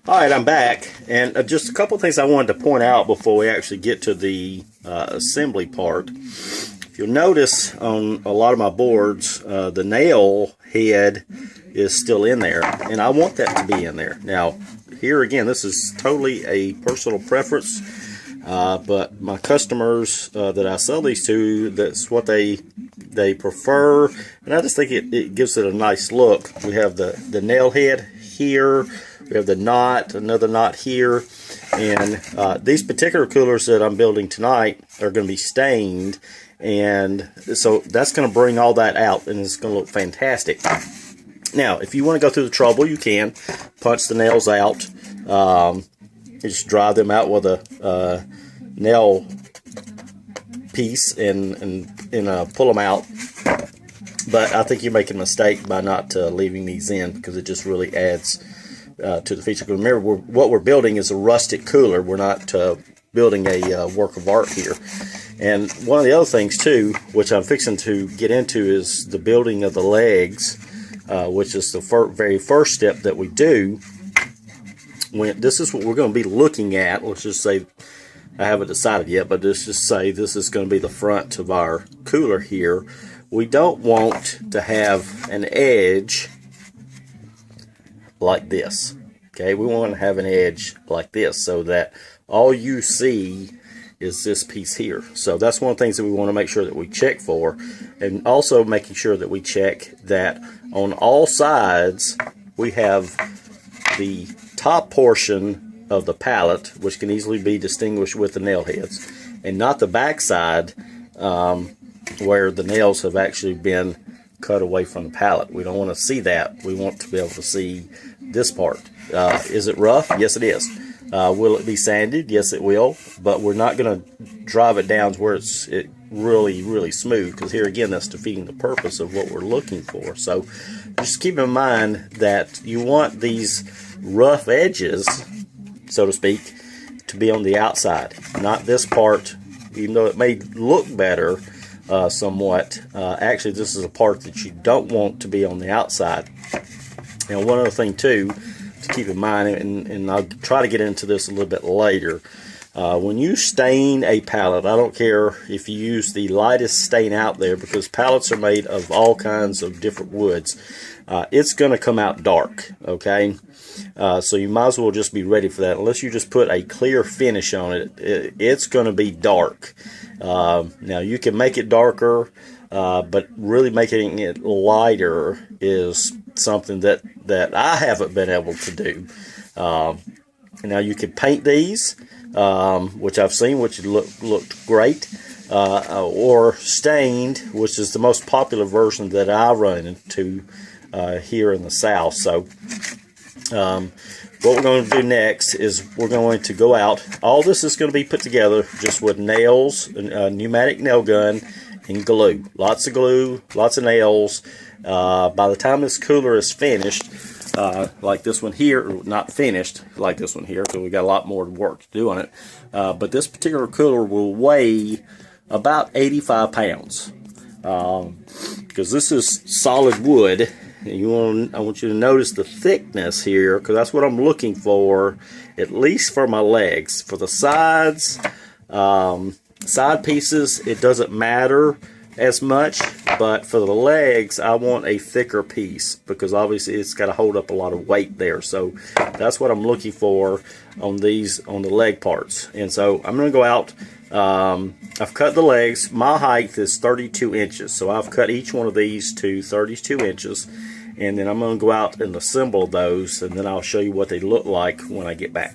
Alright, I'm back, and just a couple things I wanted to point out before we actually get to the assembly part. If you'll notice on a lot of my boards, the nail head is still in there, and I want that to be in there. Now, here again, this is totally a personal preference, but my customers that I sell these to, that's what they prefer, and I just think it gives it a nice look. We have the nail head here. We have the knot, another knot here, and these particular coolers that I'm building tonight are going to be stained, and so that's going to bring all that out, and it's going to look fantastic. Now, if you want to go through the trouble, you can punch the nails out. Just drive them out with a nail piece and pull them out. But I think you're making a mistake by not leaving these in, because it just really adds to the feature. Remember, what we're building is a rustic cooler. We're not building a work of art here. And one of the other things too, which I'm fixing to get into, is the building of the legs, which is the very first step that we do. This is what we're going to be looking at. Let's just say, I haven't decided yet, but let's just say this is going to be the front of our cooler here. We don't want to have an edge like this. Okay, we want to have an edge like this, so that all you see is this piece here. So that's one of the things that we want to make sure that we check for, and also making sure that we check that on all sides we have the top portion of the pallet, which can easily be distinguished with the nail heads, and not the back side where the nails have actually been cut away from the pallet. We don't want to see that. We want to be able to see this part. Is it rough? Yes, it is. Will it be sanded? Yes, it will. But we're not going to drive it down to where it's really, really smooth, because here again, that's defeating the purpose of what we're looking for. So just keep in mind that you want these rough edges, so to speak, to be on the outside, not this part. Even though it may look better somewhat, actually this is a part that you don't want to be on the outside. And one other thing too to keep in mind, and I'll try to get into this a little bit later, when you stain a pallet, I don't care if you use the lightest stain out there, because pallets are made of all kinds of different woods, it's going to come out dark, okay? So you might as well just be ready for that. Unless you just put a clear finish on it, it's going to be dark. Now you can make it darker, but really making it lighter is something that I haven't been able to do. Now you can paint these, which I've seen, which looked great, or stained, which is the most popular version that I run into here in the South. So what we're going to do next is we're going to go out. All this is going to be put together just with nails, a pneumatic nail gun, and glue. Lots of glue, lots of nails. By the time this cooler is finished, like this one here, not finished like this one here, because we got a lot more work to do on it, but this particular cooler will weigh about 85 pounds, because this is solid wood. I want you to notice the thickness here, because that's what I'm looking for, at least for my legs. For the sides, side pieces, it doesn't matter as much, but for the legs, I want a thicker piece, because obviously it's got to hold up a lot of weight there. So that's what I'm looking for on these, on the leg parts. And so I'm going to go out. I've cut the legs. My height is 32 inches, so I've cut each one of these to 32 inches, and then I'm going to go out and assemble those, and then I'll show you what they look like when I get back.